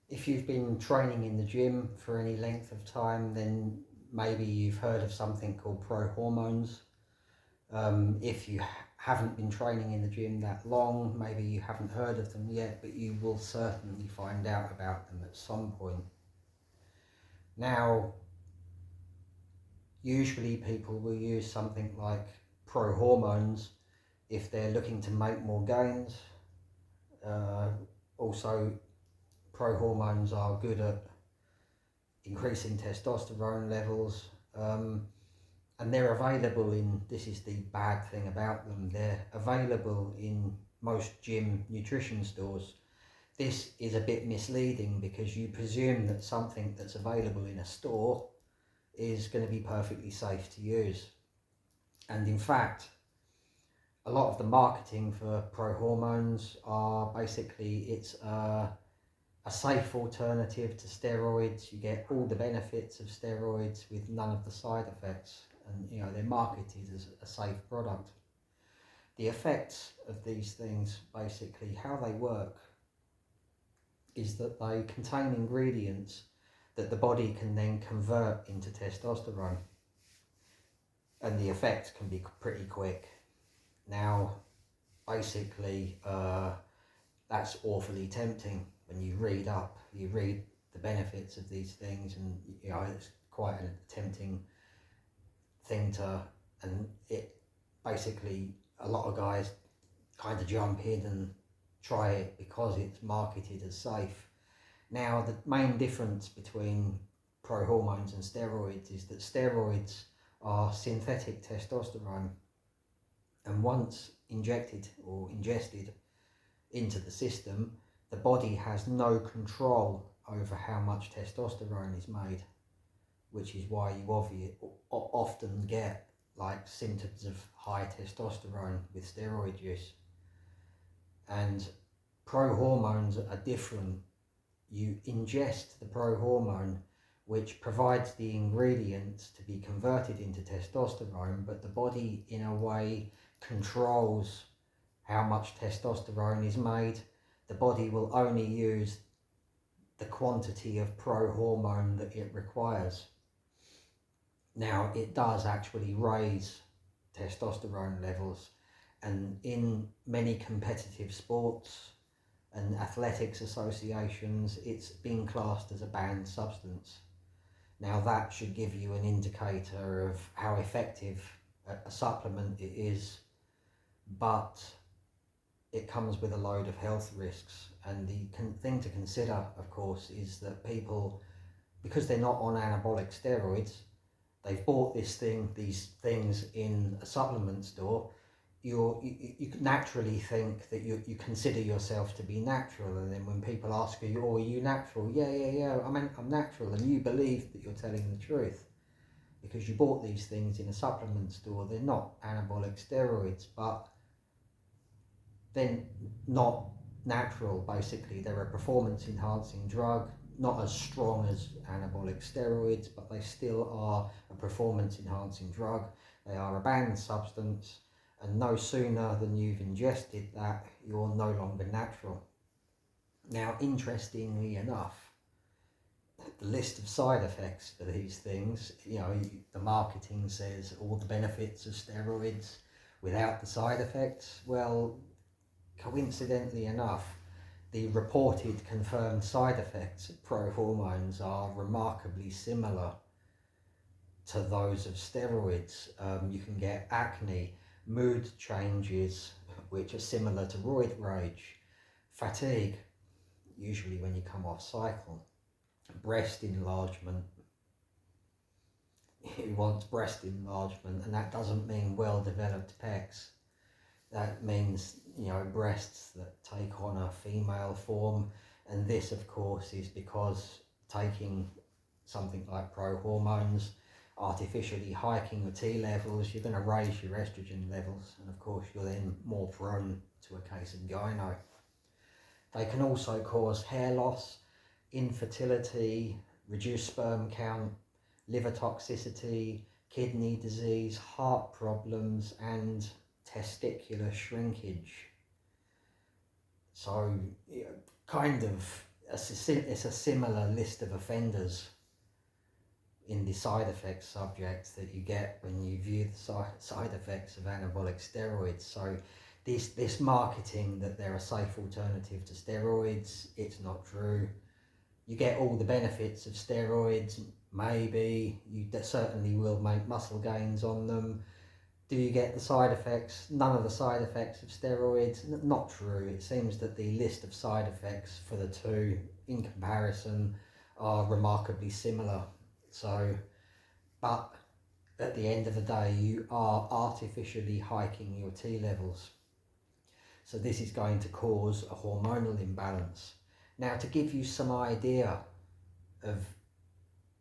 If you've been training in the gym for any length of time, then maybe you've heard of something called Prohormones. If you haven't been training in the gym that long, maybe you haven't heard of them yet, but you will certainly find out about them at some point. Now, usually people will use something like Prohormones if they're looking to make more gains. Also, Prohormones are good at increasing testosterone levels, and they're available in, this is the bad thing about them, they're available in most gym nutrition stores. This is a bit misleading because you presume that something that's available in a store is going to be perfectly safe to use. And in fact, a lot of the marketing for Prohormones are basically, it's a safe alternative to steroids. You get all the benefits of steroids with none of the side effects, and you know, they're marketed as a safe product. The effects of these things, basically how they work, is that they contain ingredients that the body can then convert into testosterone, and the effect can be pretty quick. Now, basically, that's awfully tempting. When you read the benefits of these things, and you know, it's quite a tempting thing to, and it basically, a lot of guys kind of jump in and try it because it's marketed as safe. Now, the main difference between Prohormones and steroids is that steroids are synthetic testosterone, and once injected or ingested into the system, the body has no control over how much testosterone is made, which is why you often get like symptoms of high testosterone with steroid use. And Prohormones are different. You ingest the prohormone, which provides the ingredients to be converted into testosterone, but the body in a way controls how much testosterone is made. The body will only use the quantity of prohormone that it requires. Now, it does actually raise testosterone levels, and in many competitive sports and athletics associations, it's been classed as a banned substance. Now, that should give you an indicator of how effective a supplement it is, but it comes with a load of health risks. And the thing to consider, of course, is that people, because they're not on anabolic steroids, they've bought these things in a supplement store. You naturally think that you consider yourself to be natural, and then when people ask you, "Oh, are you natural?" Yeah, I'm natural, and you believe that you're telling the truth because you bought these things in a supplement store. They're not anabolic steroids, but they're not natural. Basically, they're a performance enhancing drug, not as strong as anabolic steroids, but they still are a performance enhancing drug. They are a banned substance, and no sooner than you've ingested that, you're no longer natural. Now, interestingly enough, the list of side effects for these things, you know, the marketing says all the benefits of steroids without the side effects. Well, coincidentally enough, the reported confirmed side effects of Prohormones are remarkably similar to those of steroids. You can get acne, mood changes, which are similar to roid rage, fatigue, usually when you come off cycle, breast enlargement. Who wants breast enlargement? And that doesn't mean well-developed pecs. That means, you know, breasts that take on a female form. And this, of course, is because taking something like Prohormones, artificially hiking your T levels, you're going to raise your estrogen levels, and of course you're then more prone to a case of gyno. They can also cause hair loss, infertility, reduced sperm count, liver toxicity, kidney disease, heart problems, and testicular shrinkage. So, kind of it's a similar list of offenders in the side effects subjects that you get when you view the side effects of anabolic steroids. So this marketing that they're a safe alternative to steroids, it's not true. You get all the benefits of steroids, maybe, you certainly will make muscle gains on them. Do you get the side effects? None of the side effects of steroids? Not true. It seems that the list of side effects for the two in comparison are remarkably similar. So, but at the end of the day, you are artificially hiking your T levels. So this is going to cause a hormonal imbalance. Now, to give you some idea of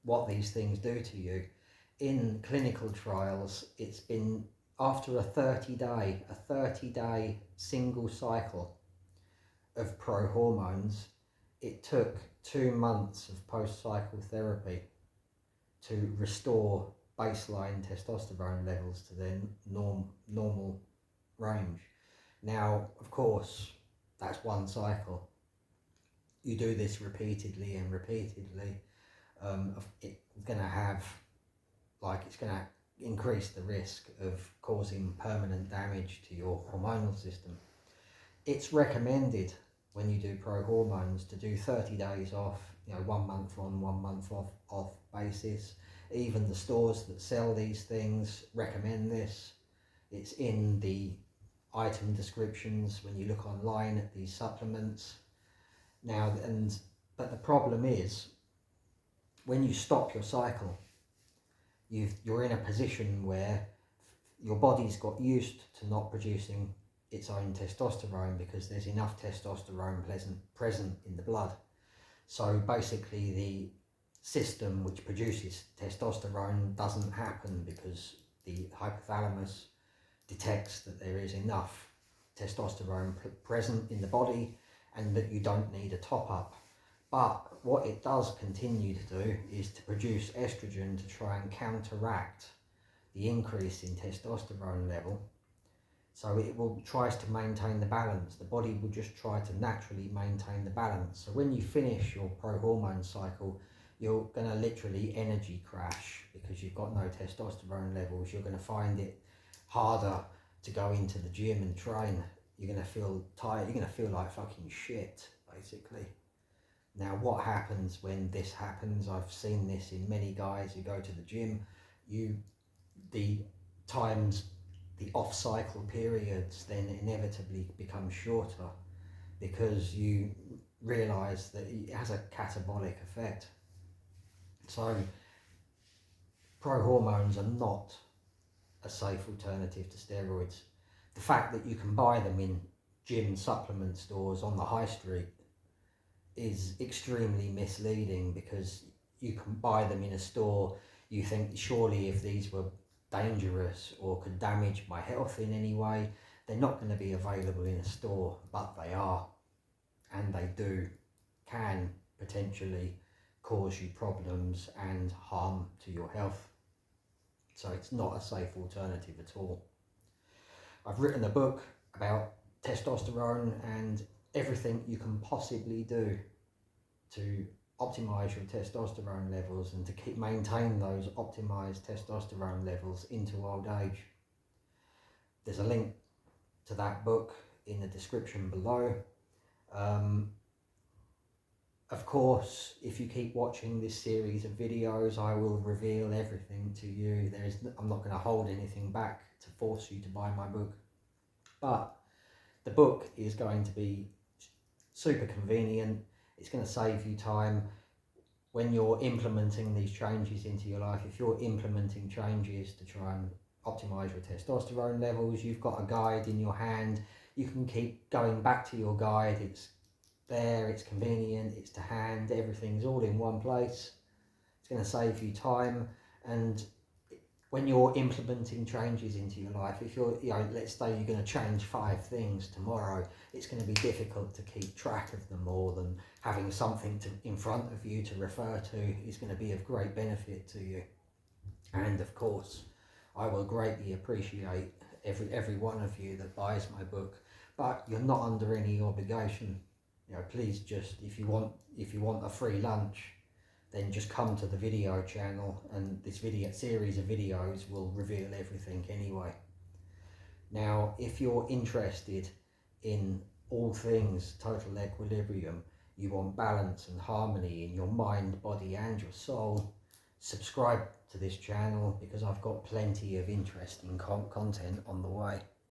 what these things do to you, in clinical trials, it's been after a 30-day single cycle of prohormones, it took 2 months of post-cycle therapy to restore baseline testosterone levels to their normal range. Now, of course, that's one cycle. You do this repeatedly and repeatedly, it's going to increase the risk of causing permanent damage to your hormonal system. It's recommended when you do prohormones to do 30 days off, 1 month on, 1 month off basis. Even the stores that sell these things recommend this. It's in the item descriptions when you look online at these supplements. Now, but the problem is, when you stop your cycle, you're in a position where your body's got used to not producing its own testosterone because there's enough testosterone present in the blood. So basically the system which produces testosterone doesn't happen because the hypothalamus detects that there is enough testosterone present in the body and that you don't need a top up. But what it does continue to do is to produce estrogen to try and counteract the increase in testosterone level. So it tries to maintain the balance. The body will just try to naturally maintain the balance. So when you finish your prohormone cycle, you're going to literally energy crash because you've got no testosterone levels. You're going to find it harder to go into the gym and train. You're going to feel tired. You're going to feel like fucking shit, basically. Now, what happens when this happens? I've seen this in many guys who go to the gym. The off-cycle periods then inevitably become shorter because you realise that it has a catabolic effect. So prohormones are not a safe alternative to steroids. The fact that you can buy them in gym supplement stores on the high street is extremely misleading because you can buy them in a store. You think, surely if these were dangerous or could damage my health in any way, they're not going to be available in a store, but they are, and they can potentially cause you problems and harm to your health. So it's not a safe alternative at all. I've written a book about testosterone and everything you can possibly do to optimise your testosterone levels and to maintain those optimised testosterone levels into old age. There's a link to that book in the description below. Of course, if you keep watching this series of videos, I will reveal everything to you. I'm not going to hold anything back to force you to buy my book. But the book is going to be super convenient. It's going to save you time when you're implementing these changes into your life. If you're implementing changes to try and optimize your testosterone levels, you've got a guide in your hand. You can keep going back to your guide. It's there, it's convenient, it's to hand, everything's all in one place. It's going to save you time. And when you're implementing changes into your life, if you're, let's say you're going to change 5 things tomorrow, it's going to be difficult to keep track of them all, and having something in front of you to refer to is going to be of great benefit to you. And of course, I will greatly appreciate every one of you that buys my book, but you're not under any obligation. you know, please just, if you want a free lunch, then just come to the video channel, and this series of videos will reveal everything anyway. Now, if you're interested in all things total equilibrium, you want balance and harmony in your mind, body and your soul, subscribe to this channel, because I've got plenty of interesting content on the way.